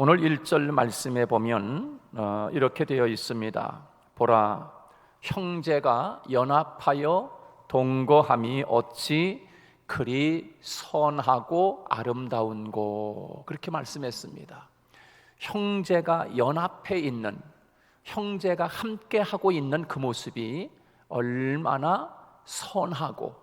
오늘 1절 말씀에 보면 이렇게 되어 있습니다. 보라, 형제가 연합하여 동거함이 어찌 그리 선하고 아름다운고, 그렇게 말씀했습니다. 형제가 연합해 있는, 형제가 함께 하고 있는 그 모습이 얼마나 선하고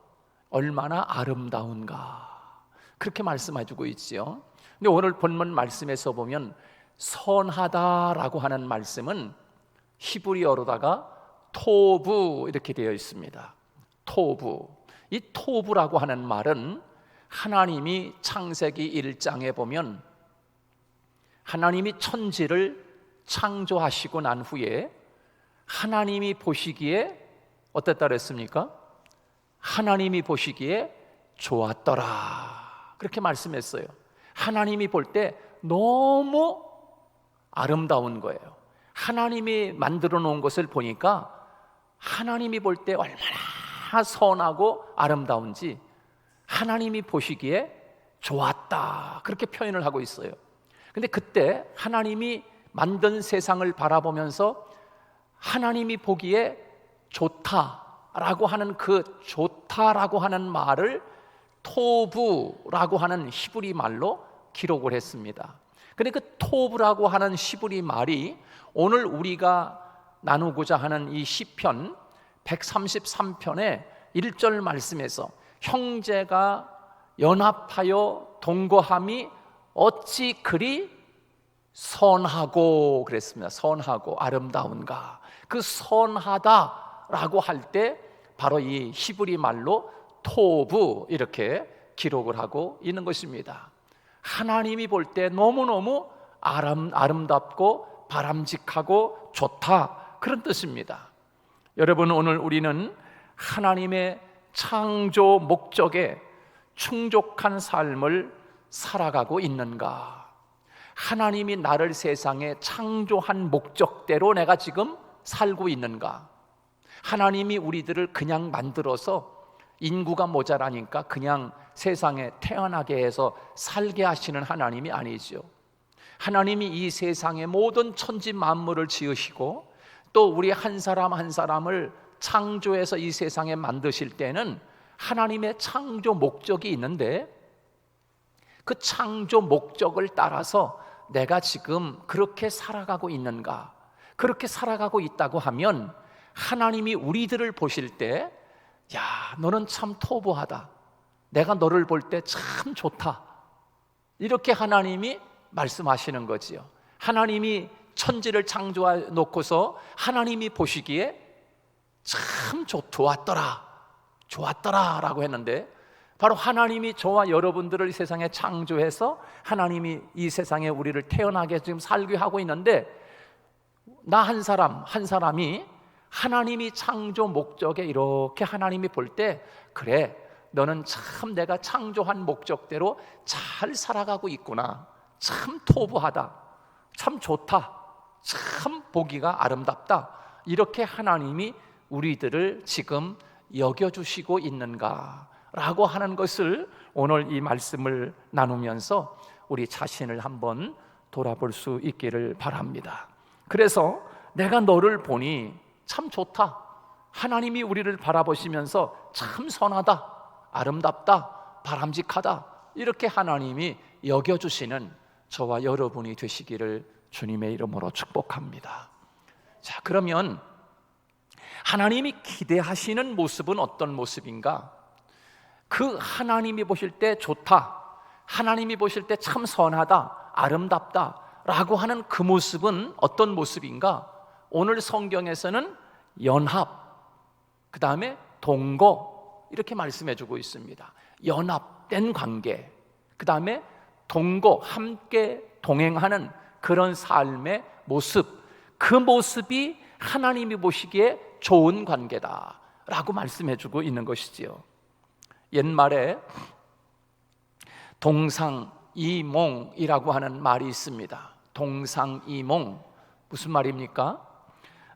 얼마나 아름다운가, 그렇게 말씀해주고 있지요. 근데 오늘 본문 말씀에서 보면 선하다라고 하는 말씀은 히브리어로다가 토부 이렇게 되어 있습니다. 토부. 이 토부라고 하는 말은 하나님이 창세기 1장에 보면 하나님이 천지를 창조하시고 난 후에 하나님이 보시기에 어땠다 그랬습니까? 하나님이 보시기에 좋았더라, 그렇게 말씀했어요. 하나님이 볼 때 너무 아름다운 거예요. 하나님이 만들어 놓은 것을 보니까 하나님이 볼 때 얼마나 선하고 아름다운지 하나님이 보시기에 좋았다, 그렇게 표현을 하고 있어요. 근데 그때 하나님이 만든 세상을 바라보면서 하나님이 보기에 좋다라고 하는 그 좋다라고 하는 말을 토부라고 하는 히브리 말로 기록을 했습니다. 근데 그 토부라고 하는 히브리 말이 오늘 우리가 나누고자 하는 이 시편 133편의 1절 말씀에서 형제가 연합하여 동거함이 어찌 그리 선하고 그랬습니다. 선하고 아름다운가. 그 선하다라고 할 때 바로 이 히브리 말로 토부 이렇게 기록을 하고 있는 것입니다. 하나님이 볼 때 너무너무 아름답고 바람직하고 좋다, 그런 뜻입니다. 여러분, 오늘 우리는 하나님의 창조 목적에 충족한 삶을 살아가고 있는가? 하나님이 나를 세상에 창조한 목적대로 내가 지금 살고 있는가? 하나님이 우리들을 그냥 만들어서 인구가 모자라니까 그냥 세상에 태어나게 해서 살게 하시는 하나님이 아니죠. 하나님이 이 세상의 모든 천지 만물을 지으시고 또 우리 한 사람 한 사람을 창조해서 이 세상에 만드실 때는 하나님의 창조 목적이 있는데 그 창조 목적을 따라서 내가 지금 그렇게 살아가고 있는가? 그렇게 살아가고 있다고 하면 하나님이 우리들을 보실 때 야, 너는 참 토부하다, 내가 너를 볼 때 참 좋다, 이렇게 하나님이 말씀하시는 거지요. 하나님이 천지를 창조해 놓고서 하나님이 보시기에 참 좋았더라 라고 했는데, 바로 하나님이 저와 여러분들을 이 세상에 창조해서 하나님이 이 세상에 우리를 태어나게 지금 살게 하고 있는데, 나 한 사람이 하나님이 창조 목적에 이렇게 하나님이 볼 때 그래, 너는 참 내가 창조한 목적대로 잘 살아가고 있구나, 참 토부하다, 참 좋다, 참 보기가 아름답다, 이렇게 하나님이 우리들을 지금 여겨주시고 있는가 라고 하는 것을 오늘 이 말씀을 나누면서 우리 자신을 한번 돌아볼 수 있기를 바랍니다. 그래서 내가 너를 보니 참 좋다, 하나님이 우리를 바라보시면서 참 선하다, 아름답다, 바람직하다, 이렇게 하나님이 여겨주시는 저와 여러분이 되시기를 주님의 이름으로 축복합니다. 자, 그러면 하나님이 기대하시는 모습은 어떤 모습인가? 그 하나님이 보실 때 좋다, 하나님이 보실 때 참 선하다, 아름답다 라고 하는 그 모습은 어떤 모습인가? 오늘 성경에서는 연합, 그 다음에 동거, 이렇게 말씀해 주고 있습니다. 연합된 관계, 그 다음에 동거, 함께 동행하는 그런 삶의 모습, 그 모습이 하나님이 보시기에 좋은 관계다 라고 말씀해 주고 있는 것이지요. 옛말에 동상이몽이라고 하는 말이 있습니다. 동상이몽, 무슨 말입니까?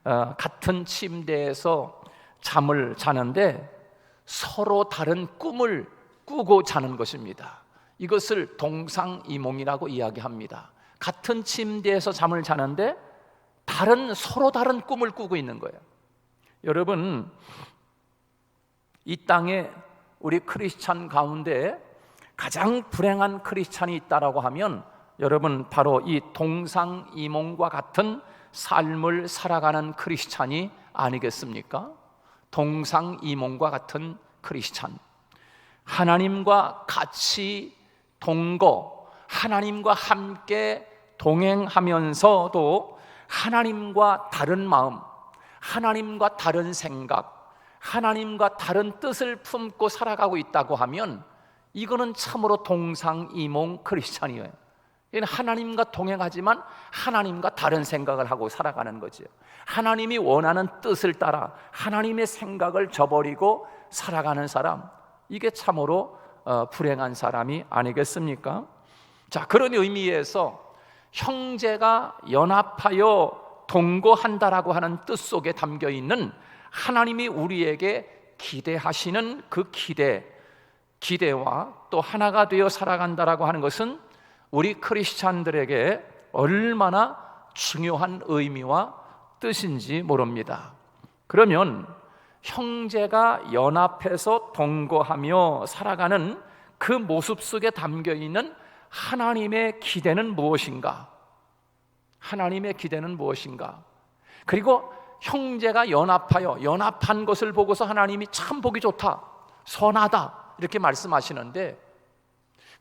같은 침대에서 잠을 자는데 서로 다른 꿈을 꾸고 자는 것입니다. 이것을 동상이몽이라고 이야기합니다. 같은 침대에서 잠을 자는데 서로 다른 꿈을 꾸고 있는 거예요. 여러분, 이 땅에 우리 크리스찬 가운데 가장 불행한 크리스찬이 있다라고 하면 여러분, 바로 이 동상이몽과 같은 삶을 살아가는 크리스찬이 아니겠습니까? 동상이몽과 같은 크리스찬, 하나님과 같이 동거, 하나님과 함께 동행하면서도 하나님과 다른 마음, 하나님과 다른 생각, 하나님과 다른 뜻을 품고 살아가고 있다고 하면 이거는 참으로 동상이몽 크리스찬이에요. 하나님과 동행하지만 하나님과 다른 생각을 하고 살아가는 거죠. 하나님이 원하는 뜻을 따라 하나님의 생각을 저버리고 살아가는 사람, 이게 참으로 불행한 사람이 아니겠습니까? 자, 그런 의미에서 형제가 연합하여 동거한다라고 하는 뜻 속에 담겨 있는 하나님이 우리에게 기대하시는 그 기대와 또 하나가 되어 살아간다라고 하는 것은 우리 크리스찬들에게 얼마나 중요한 의미와 뜻인지 모릅니다. 그러면 형제가 연합해서 동거하며 살아가는 그 모습 속에 담겨 있는 하나님의 기대는 무엇인가? 하나님의 기대는 무엇인가? 그리고 형제가 연합한 것을 보고서 하나님이 참 보기 좋다, 선하다 이렇게 말씀하시는데,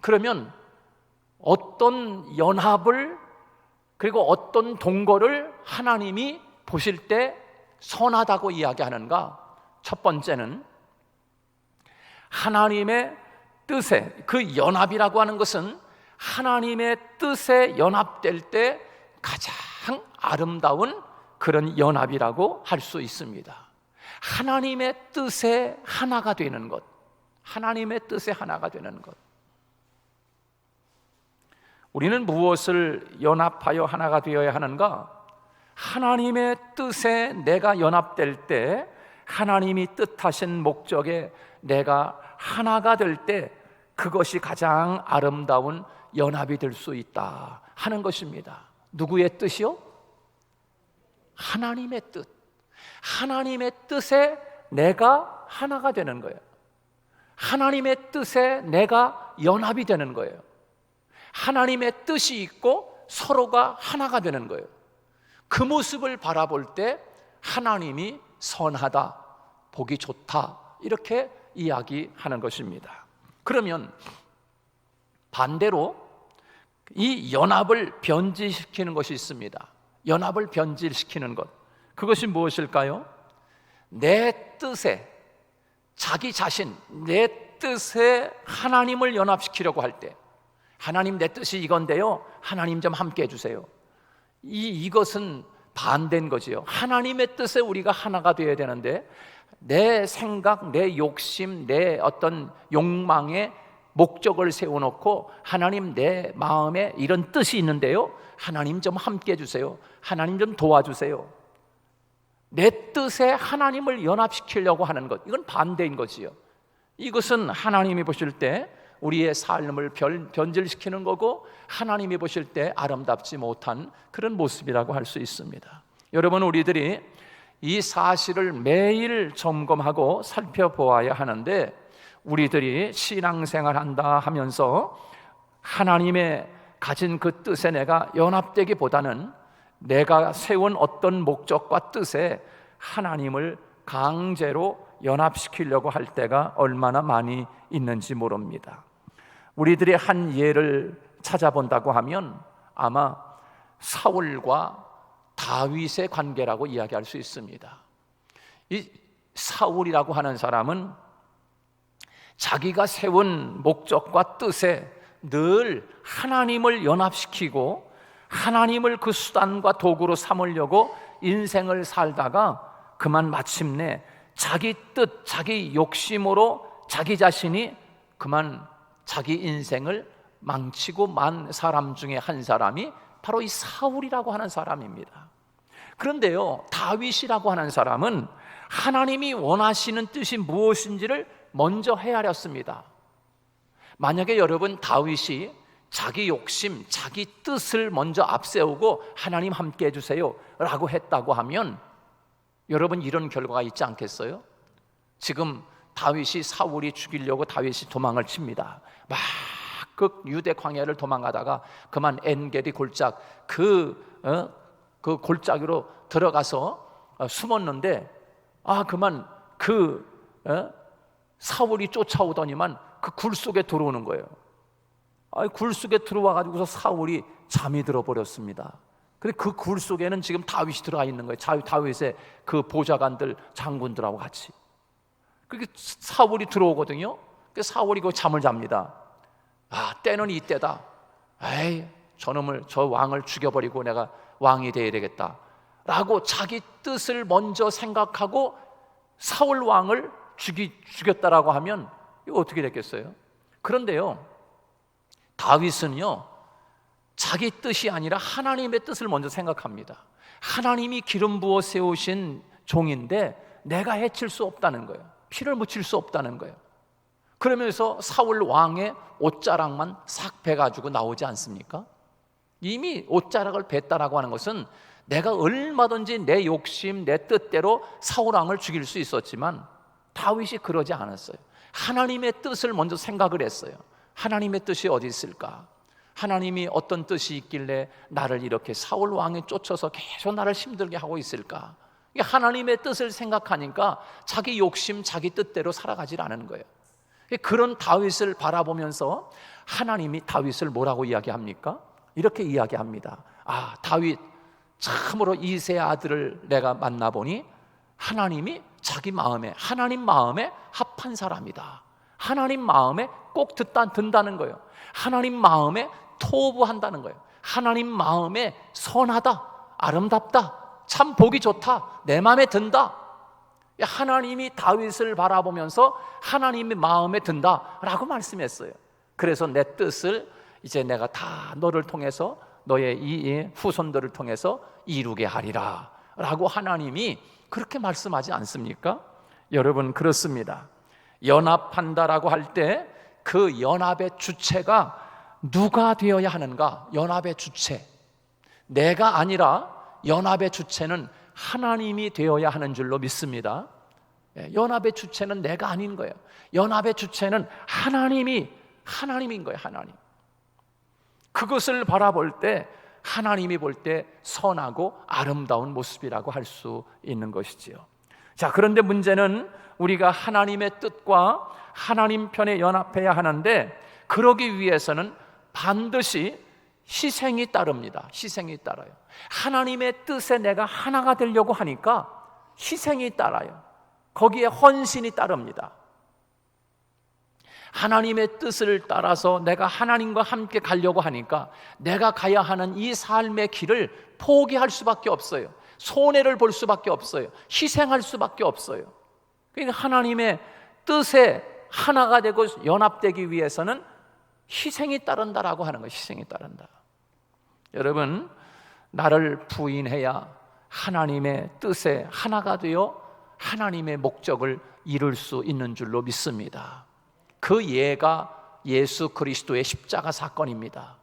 그러면 어떤 연합을 그리고 어떤 동거를 하나님이 보실 때 선하다고 이야기하는가? 첫 번째는 하나님의 뜻에, 그 연합이라고 하는 것은 하나님의 뜻에 연합될 때 가장 아름다운 그런 연합이라고 할 수 있습니다. 하나님의 뜻에 하나가 되는 것, 하나님의 뜻에 하나가 되는 것. 우리는 무엇을 연합하여 하나가 되어야 하는가? 하나님의 뜻에 내가 연합될 때, 하나님이 뜻하신 목적에 내가 하나가 될 때 그것이 가장 아름다운 연합이 될 수 있다 하는 것입니다. 누구의 뜻이요? 하나님의 뜻. 하나님의 뜻에 내가 하나가 되는 거예요. 하나님의 뜻에 내가 연합이 되는 거예요. 하나님의 뜻이 있고 서로가 하나가 되는 거예요. 그 모습을 바라볼 때 하나님이 선하다, 보기 좋다 이렇게 이야기하는 것입니다. 그러면 반대로 이 연합을 변질시키는 것이 있습니다. 연합을 변질시키는 것, 그것이 무엇일까요? 내 뜻에, 자기 자신, 내 뜻에 하나님을 연합시키려고 할 때, 하나님 내 뜻이 이건데요, 하나님 좀 함께 해주세요. 이것은 반대인 거지요. 하나님의 뜻에 우리가 하나가 되어야 되는데 내 생각, 내 욕심, 내 어떤 욕망에 목적을 세워놓고 하나님 내 마음에 이런 뜻이 있는데요, 하나님 좀 함께 해주세요, 하나님 좀 도와주세요. 내 뜻에 하나님을 연합시키려고 하는 것, 이건 반대인 거지요. 이것은 하나님이 보실 때 우리의 삶을 변질시키는 거고 하나님이 보실 때 아름답지 못한 그런 모습이라고 할 수 있습니다. 여러분, 우리들이 이 사실을 매일 점검하고 살펴보아야 하는데, 우리들이 신앙생활한다 하면서 하나님의 가진 그 뜻에 내가 연합되기보다는 내가 세운 어떤 목적과 뜻에 하나님을 강제로 연합시키려고 할 때가 얼마나 많이 있는지 모릅니다. 우리들의 한 예를 찾아본다고 하면 아마 사울과 다윗의 관계라고 이야기할 수 있습니다. 이 사울이라고 하는 사람은 자기가 세운 목적과 뜻에 늘 하나님을 연합시키고 하나님을 그 수단과 도구로 삼으려고 인생을 살다가 그만 마침내 자기 뜻, 자기 욕심으로 자기 자신이 그만 자기 인생을 망치고 만 사람 중에 한 사람이 바로 이 사울이라고 하는 사람입니다. 그런데요, 다윗이라고 하는 사람은 하나님이 원하시는 뜻이 무엇인지를 먼저 헤아렸습니다. 만약에 여러분 다윗이 자기 욕심, 자기 뜻을 먼저 앞세우고 하나님 함께 해주세요 라고 했다고 하면 여러분 이런 결과가 있지 않겠어요? 지금 다윗이 사울이 죽이려고 다윗이 도망을 칩니다. 막 그 유대 광야를 도망가다가 그만 엔게디 골짜 그 골짜기로 들어가서 숨었는데 그만 사울이 쫓아오더니만 그 굴 속에 들어오는 거예요. 굴 속에 들어와 가지고서 사울이 잠이 들어버렸습니다. 근데 그 굴 속에는 지금 다윗이 들어가 있는 거예요. 다윗의 그 보좌관들, 장군들하고 같이. 그렇게 사울이 들어오거든요. 그 사울이 그 잠을 잡니다. 때는 이때다. 저놈을, 저 왕을 죽여버리고 내가 왕이 되어야 되겠다 라고 자기 뜻을 먼저 생각하고 사울 왕을 죽였다라고 하면 이거 어떻게 됐겠어요? 그런데요, 다윗은요 자기 뜻이 아니라 하나님의 뜻을 먼저 생각합니다. 하나님이 기름 부어 세우신 종인데 내가 해칠 수 없다는 거예요. 피를 묻힐 수 없다는 거예요. 그러면서 사울 왕의 옷자락만 싹 베가지고 나오지 않습니까? 이미 옷자락을 뱄다라고 하는 것은 내가 얼마든지 내 욕심, 내 뜻대로 사울 왕을 죽일 수 있었지만 다윗이 그러지 않았어요. 하나님의 뜻을 먼저 생각을 했어요. 하나님의 뜻이 어디 있을까? 하나님이 어떤 뜻이 있길래 나를 이렇게 사울 왕에 쫓아서 계속 나를 힘들게 하고 있을까? 하나님의 뜻을 생각하니까 자기 욕심, 자기 뜻대로 살아가질 않은 거예요. 그런 다윗을 바라보면서 하나님이 다윗을 뭐라고 이야기합니까? 이렇게 이야기합니다. 다윗 참으로 이새의 아들을 내가 만나보니 하나님이 자기 마음에, 하나님 마음에 합한 사람이다. 하나님 마음에 꼭 든다는 거예요. 하나님 마음에 토부한다는 거예요. 하나님 마음에 선하다, 아름답다, 참 보기 좋다, 내 마음에 든다. 하나님이 다윗을 바라보면서 하나님의 마음에 든다라고 말씀했어요. 그래서 내 뜻을 이제 내가 다 너를 통해서, 너의 이 후손들을 통해서 이루게 하리라 라고 하나님이 그렇게 말씀하지 않습니까? 여러분, 그렇습니다. 연합한다라고 할 때 그 연합의 주체가 누가 되어야 하는가? 연합의 주체, 내가 아니라 연합의 주체는 하나님이 되어야 하는 줄로 믿습니다. 연합의 주체는 내가 아닌 거예요. 연합의 주체는 하나님인 거예요. 하나님. 그것을 바라볼 때 하나님이 볼 때 선하고 아름다운 모습이라고 할 수 있는 것이지요. 자, 그런데 문제는 우리가 하나님의 뜻과 하나님 편에 연합해야 하는데 그러기 위해서는 반드시 희생이 따릅니다. 희생이 따라요. 하나님의 뜻에 내가 하나가 되려고 하니까 희생이 따라요. 거기에 헌신이 따릅니다. 하나님의 뜻을 따라서 내가 하나님과 함께 가려고 하니까 내가 가야 하는 이 삶의 길을 포기할 수밖에 없어요. 손해를 볼 수밖에 없어요. 희생할 수밖에 없어요. 그러니까 하나님의 뜻에 하나가 되고 연합되기 위해서는 희생이 따른다라고 하는 거예요. 희생이 따른다. 여러분, 나를 부인해야 하나님의 뜻에 하나가 되어 하나님의 목적을 이룰 수 있는 줄로 믿습니다. 그 예가 예수 그리스도의 십자가 사건입니다.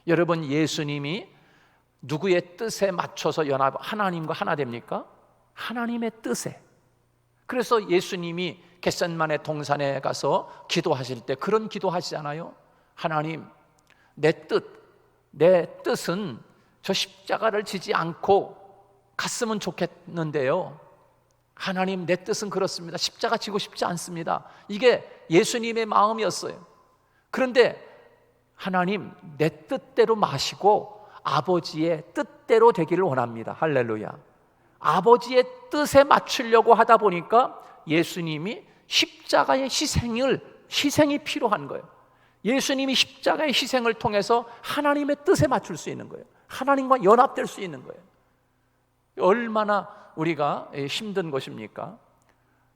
여러분, 예수님이 누구의 뜻에 맞춰서 하나님과 하나 됩니까? 하나님의 뜻에. 그래서 예수님이 겟셋마네 동산에 가서 기도하실 때 그런 기도하시잖아요. 하나님, 내 뜻은 저 십자가를 지지 않고 갔으면 좋겠는데요. 하나님, 내 뜻은 그렇습니다. 십자가 지고 싶지 않습니다. 이게 예수님의 마음이었어요. 그런데 하나님, 내 뜻대로 마시고 아버지의 뜻대로 되기를 원합니다. 할렐루야. 아버지의 뜻에 맞추려고 하다 보니까 예수님이 십자가의 희생이 필요한 거예요. 예수님이 십자가의 희생을 통해서 하나님의 뜻에 맞출 수 있는 거예요. 하나님과 연합될 수 있는 거예요. 얼마나 우리가 힘든 것입니까?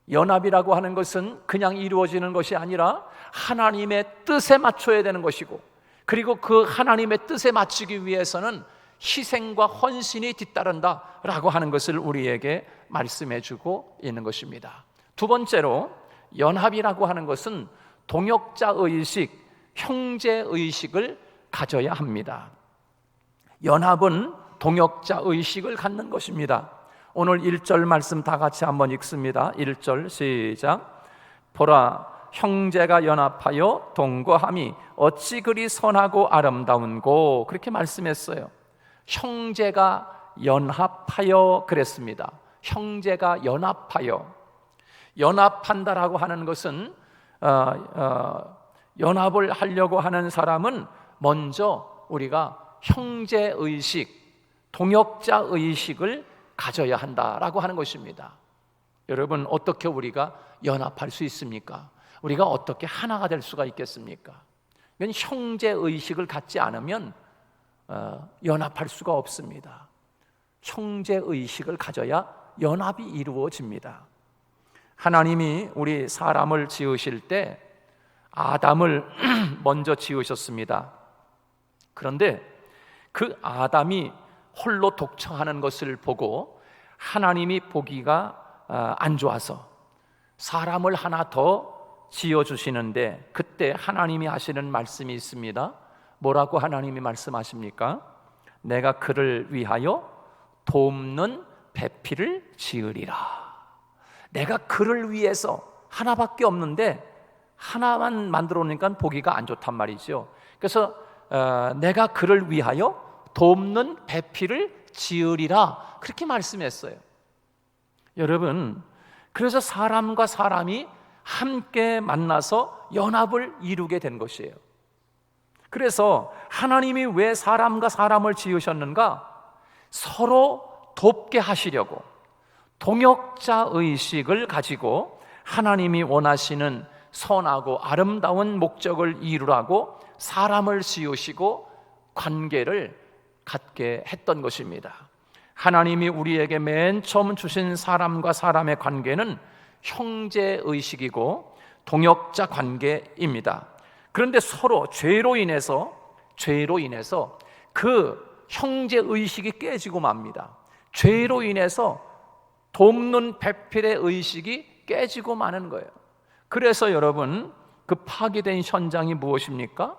연합이라고 하는 것은 그냥 이루어지는 것이 아니라 하나님의 뜻에 맞춰야 되는 것이고, 그리고 그 하나님의 뜻에 맞추기 위해서는 희생과 헌신이 뒤따른다라고 하는 것을 우리에게 말씀해 주고 있는 것입니다. 두 번째로, 연합이라고 하는 것은 동역자 의식, 형제 의식을 가져야 합니다. 연합은 동역자 의식을 갖는 것입니다. 오늘 1절 말씀 다 같이 한번 읽습니다. 1절 시작. 보라, 형제가 연합하여 동거함이 어찌 그리 선하고 아름다운고, 그렇게 말씀했어요. 형제가 연합하여 그랬습니다. 형제가 연합하여. 연합한다라고 하는 것은 연합을 하려고 하는 사람은 먼저 우리가 형제의식, 동역자의식을 가져야 한다라고 하는 것입니다. 여러분, 어떻게 우리가 연합할 수 있습니까? 우리가 어떻게 하나가 될 수가 있겠습니까? 이건 형제의식을 갖지 않으면 연합할 수가 없습니다. 형제의식을 가져야 연합이 이루어집니다. 하나님이 우리 사람을 지으실 때 아담을 먼저 지으셨습니다. 그런데 그 아담이 홀로 독처하는 것을 보고 하나님이 보기가 안 좋아서 사람을 하나 더 지어주시는데, 그때 하나님이 하시는 말씀이 있습니다. 뭐라고 하나님이 말씀하십니까? 내가 그를 위하여 돕는 배필을 지으리라. 내가 그를 위해서, 하나밖에 없는데 하나만 만들어 놓으니까 보기가 안 좋단 말이죠. 그래서 내가 그를 위하여 돕는 배필을 지으리라, 그렇게 말씀했어요. 여러분, 그래서 사람과 사람이 함께 만나서 연합을 이루게 된 것이에요. 그래서 하나님이 왜 사람과 사람을 지으셨는가? 서로 돕게 하시려고, 동역자 의식을 가지고 하나님이 원하시는 선하고 아름다운 목적을 이루라고 사람을 지으시고 관계를 갖게 했던 것입니다. 하나님이 우리에게 맨 처음 주신 사람과 사람의 관계는 형제의식이고 동역자 관계입니다. 그런데 서로 죄로 인해서 그 형제의식이 깨지고 맙니다. 죄로 인해서 돕는 배필의 의식이 깨지고 마는 거예요. 그래서 여러분, 그 파괴된 현장이 무엇입니까?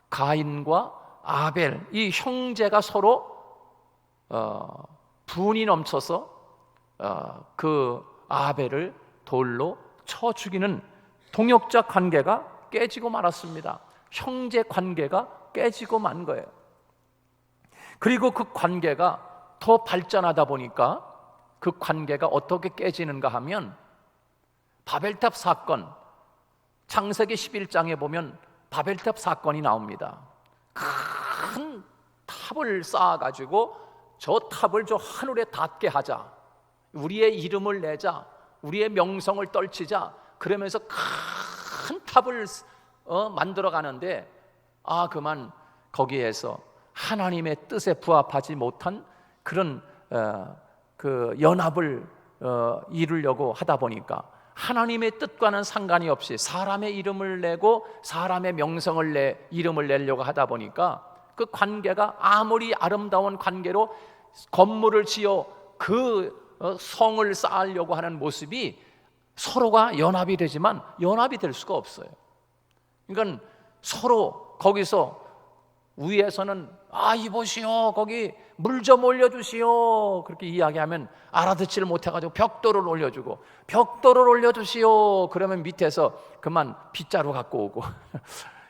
가인과 아벨, 이 형제가 서로 분이 넘쳐서 그 아벨을 돌로 쳐 죽이는 동역자 관계가 깨지고 말았습니다. 형제 관계가 깨지고 만 거예요. 그리고 그 관계가 더 발전하다 보니까 그 관계가 어떻게 깨지는가 하면, 바벨탑 사건, 창세기 11장에 보면 바벨탑 사건이 나옵니다. 큰 탑을 쌓아가지고 저 탑을 저 하늘에 닿게 하자, 우리의 이름을 내자, 우리의 명성을 떨치자, 그러면서 큰 탑을 만들어 가는데, 그만 거기에서 하나님의 뜻에 부합하지 못한 그런 그 연합을 이루려고 하다 보니까, 하나님의 뜻과는 상관이 없이 사람의 이름을 내고 사람의 명성을 이름을 내려고 하다 보니까, 그 관계가 아무리 아름다운 관계로 건물을 지어 그 성을 쌓으려고 하는 모습이 서로가 연합이 되지만 연합이 될 수가 없어요. 그러니까 서로 거기서 위에서는 이보시오, 거기 물 좀 올려주시오, 그렇게 이야기하면 알아듣지를 못해가지고 벽돌을 올려주고, 벽돌을 올려주시오 그러면 밑에서 그만 빗자루 갖고 오고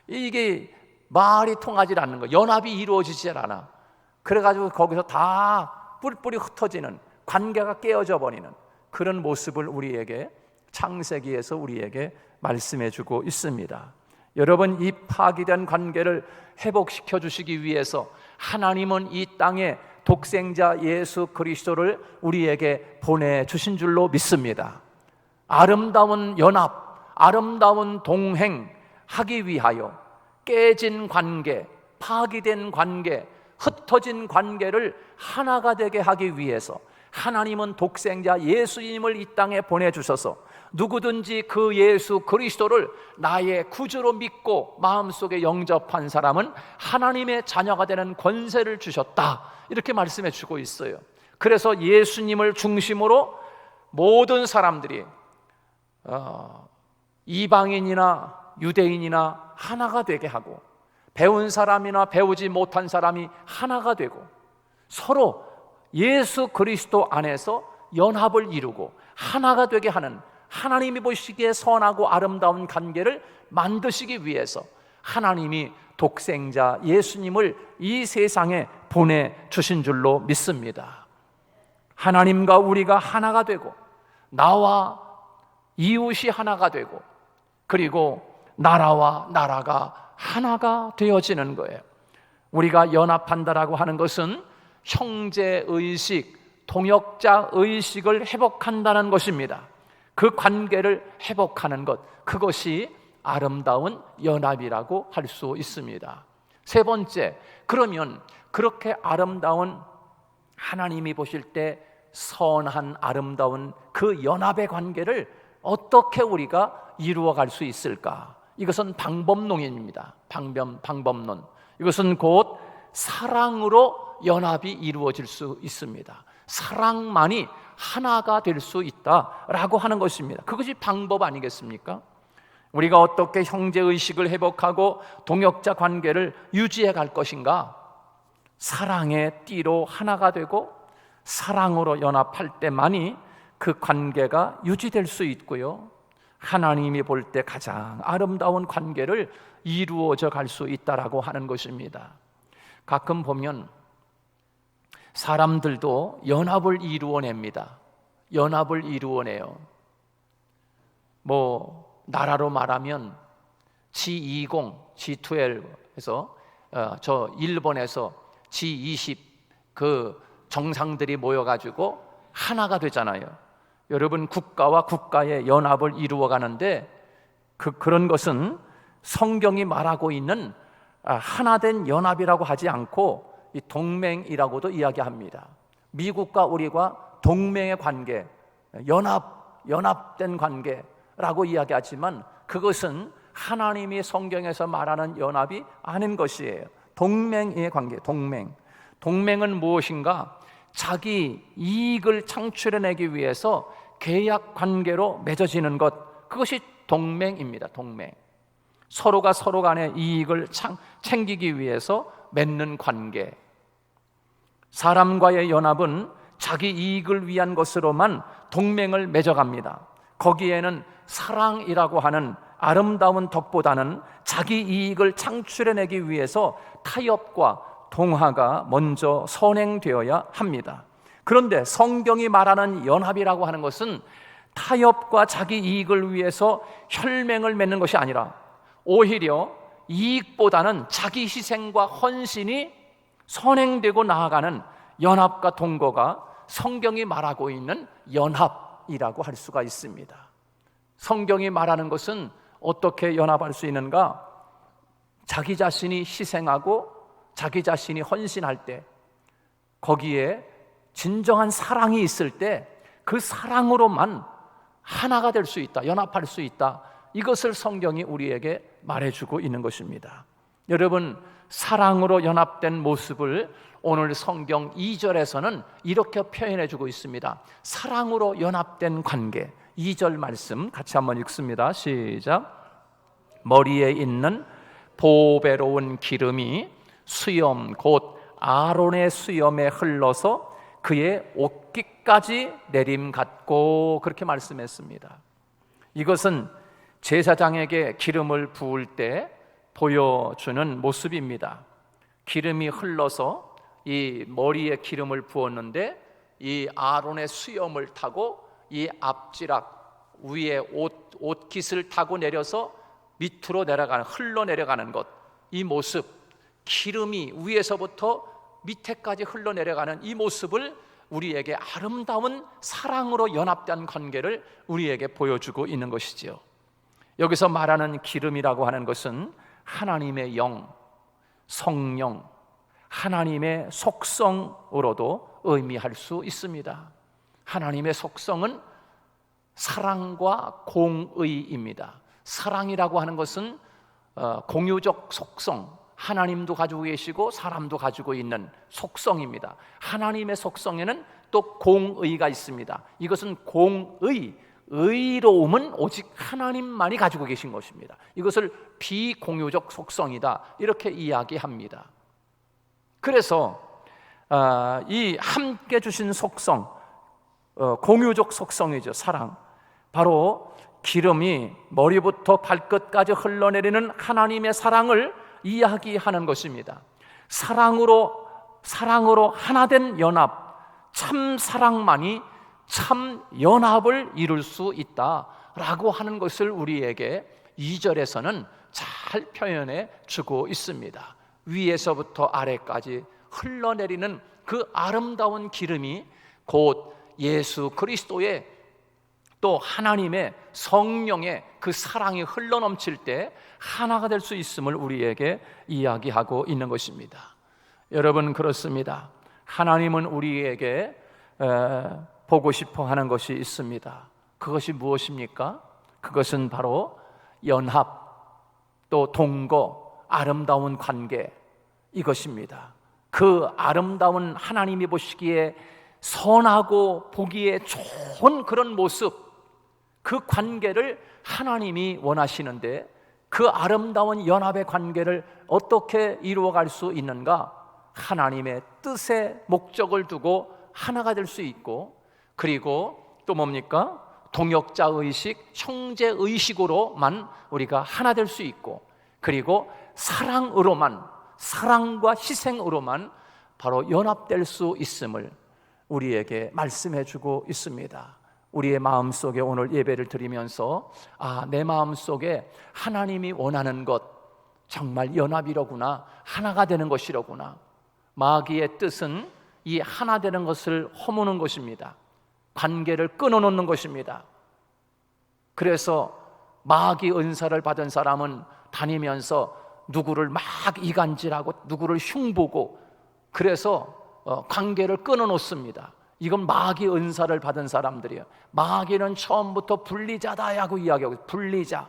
이게 말이 통하지 않는 거, 연합이 이루어지지 않아. 그래가지고 거기서 다 뿔뿔이 흩어지는, 관계가 깨어져 버리는 그런 모습을 우리에게 창세기에서 우리에게 말씀해주고 있습니다. 여러분, 이 파괴된 관계를 회복시켜 주시기 위해서 하나님은 이 땅에 독생자 예수 그리스도를 우리에게 보내주신 줄로 믿습니다. 아름다운 연합, 아름다운 동행하기 위하여 깨진 관계, 파괴된 관계, 흩어진 관계를 하나가 되게 하기 위해서 하나님은 독생자 예수님을 이 땅에 보내주셔서 누구든지 그 예수 그리스도를 나의 구주로 믿고 마음속에 영접한 사람은 하나님의 자녀가 되는 권세를 주셨다, 이렇게 말씀해 주고 있어요. 그래서 예수님을 중심으로 모든 사람들이 이방인이나 유대인이나 하나가 되게 하고, 배운 사람이나 배우지 못한 사람이 하나가 되고 서로 예수 그리스도 안에서 연합을 이루고 하나가 되게 하는, 하나님이 보시기에 선하고 아름다운 관계를 만드시기 위해서 하나님이 독생자 예수님을 이 세상에 보내주신 줄로 믿습니다. 하나님과 우리가 하나가 되고 나와 이웃이 하나가 되고 그리고 나라와 나라가 하나가 되어지는 거예요. 우리가 연합한다라고 하는 것은 형제의식, 동역자의식을 회복한다는 것입니다. 그 관계를 회복하는 것, 그것이 아름다운 연합이라고 할 수 있습니다. 세 번째, 그러면 그렇게 아름다운, 하나님이 보실 때 선한 아름다운 그 연합의 관계를 어떻게 우리가 이루어 갈 수 있을까? 이것은 방법론입니다. 방법론. 이것은 곧 사랑으로 연합이 이루어질 수 있습니다. 사랑만이 하나가 될 수 있다라고 하는 것입니다. 그것이 방법 아니겠습니까? 우리가 어떻게 형제의식을 회복하고 동역자 관계를 유지해 갈 것인가? 사랑의 띠로 하나가 되고 사랑으로 연합할 때만이 그 관계가 유지될 수 있고요, 하나님이 볼 때 가장 아름다운 관계를 이루어져 갈 수 있다라고 하는 것입니다. 가끔 보면 사람들도 연합을 이루어냅니다. 연합을 이루어내요. 나라로 말하면 G20, G12에서 저 일본에서 G20 그 정상들이 모여가지고 하나가 되잖아요. 여러분, 국가와 국가의 연합을 이루어가는데 그런 것은 성경이 말하고 있는 하나된 연합이라고 하지 않고 이 동맹이라고도 이야기합니다. 미국과 우리가 동맹의 관계, 연합된 관계라고 이야기하지만 그것은 하나님이 성경에서 말하는 연합이 아닌 것이에요. 동맹의 관계, 동맹은 무엇인가? 자기 이익을 창출해내기 위해서 계약 관계로 맺어지는 것, 그것이 동맹입니다. 동맹. 서로가 서로 간의 이익을 챙기기 위해서 맺는 관계. 사람과의 연합은 자기 이익을 위한 것으로만 동맹을 맺어갑니다. 거기에는 사랑이라고 하는 아름다운 덕보다는 자기 이익을 창출해내기 위해서 타협과 동화가 먼저 선행되어야 합니다. 그런데 성경이 말하는 연합이라고 하는 것은 타협과 자기 이익을 위해서 혈맹을 맺는 것이 아니라 오히려 이익보다는 자기 희생과 헌신이 선행되고 나아가는 연합과 동거가 성경이 말하고 있는 연합이라고 할 수가 있습니다. 성경이 말하는 것은 어떻게 연합할 수 있는가? 자기 자신이 희생하고 자기 자신이 헌신할 때, 거기에 진정한 사랑이 있을 때 그 사랑으로만 하나가 될 수 있다, 연합할 수 있다. 이것을 성경이 우리에게 말해주고 있는 것입니다. 여러분, 사랑으로 연합된 모습을 오늘 성경 2절에서는 이렇게 표현해주고 있습니다. 사랑으로 연합된 관계. 2절 말씀 같이 한번 읽습니다. 시작. 머리에 있는 보배로운 기름이 수염 곧 아론의 수염에 흘러서 그의 옷깃까지 내림같고, 그렇게 말씀했습니다. 이것은 제사장에게 기름을 부을 때 보여주는 모습입니다. 기름이 흘러서 이 머리에 기름을 부었는데 이 아론의 수염을 타고 이 앞지락 위에 옷깃을 타고 내려서 밑으로 내려가는, 흘러내려가는 것, 이 모습, 기름이 위에서부터 밑에까지 흘러내려가는 이 모습을 우리에게 아름다운 사랑으로 연합된 관계를 우리에게 보여주고 있는 것이지요. 여기서 말하는 기름이라고 하는 것은 하나님의 영, 성령, 하나님의 속성으로도 의미할 수 있습니다. 하나님의 속성은 사랑과 공의입니다. 사랑이라고 하는 것은 공유적 속성, 하나님도 가지고 계시고 사람도 가지고 있는 속성입니다. 하나님의 속성에는 또 공의가 있습니다. 이것은 공의, 의로움은 오직 하나님만이 가지고 계신 것입니다. 이것을 비공유적 속성이다 이렇게 이야기합니다. 그래서 이 함께 주신 속성, 공유적 속성이죠. 사랑, 바로 기름이 머리부터 발끝까지 흘러내리는 하나님의 사랑을 이야기하는 것입니다. 사랑으로 하나된 연합, 참 사랑만이 참 연합을 이룰 수 있다라고 하는 것을 우리에게 2절에서는 잘 표현해 주고 있습니다. 위에서부터 아래까지 흘러내리는 그 아름다운 기름이 곧 예수 그리스도의 또 하나님의 성령의 그 사랑이 흘러넘칠 때 하나가 될 수 있음을 우리에게 이야기하고 있는 것입니다. 여러분, 그렇습니다. 하나님은 우리에게 보고 싶어 하는 것이 있습니다. 그것이 무엇입니까? 그것은 바로 연합, 또 동거, 아름다운 관계, 이것입니다. 그 아름다운 하나님이 보시기에 선하고 보기에 좋은 그런 모습, 그 관계를 하나님이 원하시는데 그 아름다운 연합의 관계를 어떻게 이루어갈 수 있는가? 하나님의 뜻의 목적을 두고 하나가 될 수 있고, 그리고 또 뭡니까? 동역자의식, 형제의식으로만 우리가 하나 될 수 있고, 그리고 사랑으로만, 사랑과 희생으로만 바로 연합될 수 있음을 우리에게 말씀해 주고 있습니다. 우리의 마음속에 오늘 예배를 드리면서 내 마음속에 하나님이 원하는 것 정말 연합이로구나, 하나가 되는 것이로구나. 마귀의 뜻은 이 하나 되는 것을 허무는 것입니다. 관계를 끊어놓는 것입니다. 그래서 마귀 은사를 받은 사람은 다니면서 누구를 막 이간질하고 누구를 흉보고, 그래서 관계를 끊어놓습니다. 이건 마귀 은사를 받은 사람들이에요. 마귀는 처음부터 분리자다라고 이야기하고, 분리자,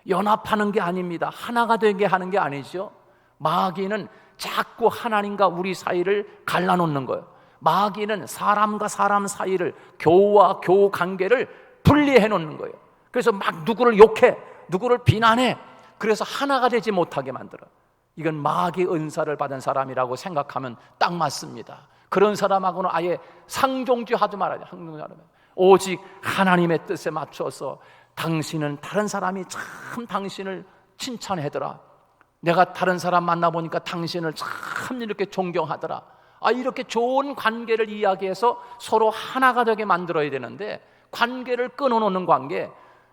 연합하는 게 아닙니다. 하나가 되게 하는 게 아니죠. 마귀는 자꾸 하나님과 우리 사이를 갈라놓는 거예요. 마귀는 사람과 사람 사이를, 교우와 교우 관계를 분리해 놓는 거예요. 그래서 막 누구를 욕해, 누구를 비난해, 그래서 하나가 되지 못하게 만들어요. 이건 마귀 은사를 받은 사람이라고 생각하면 딱 맞습니다. 그런 사람하고는 아예 상종주하지 말아야 돼요. 오직 하나님의 뜻에 맞춰서 당신은, 다른 사람이 참 당신을 칭찬하더라, 내가 다른 사람 만나보니까 당신을 참 이렇게 존경하더라, 이렇게 좋은 관계를 이야기해서 서로 하나가 되게 만들어야 되는데, 관계를 끊어놓는 관계,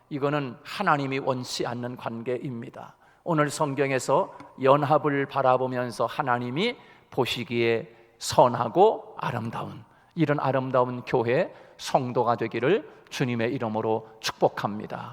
이거는 하나님이 원치 않는 관계입니다. 오늘 성경에서 연합을 바라보면서 하나님이 보시기에 선하고 아름다운, 이런 아름다운 교회 성도가 되기를 주님의 이름으로 축복합니다.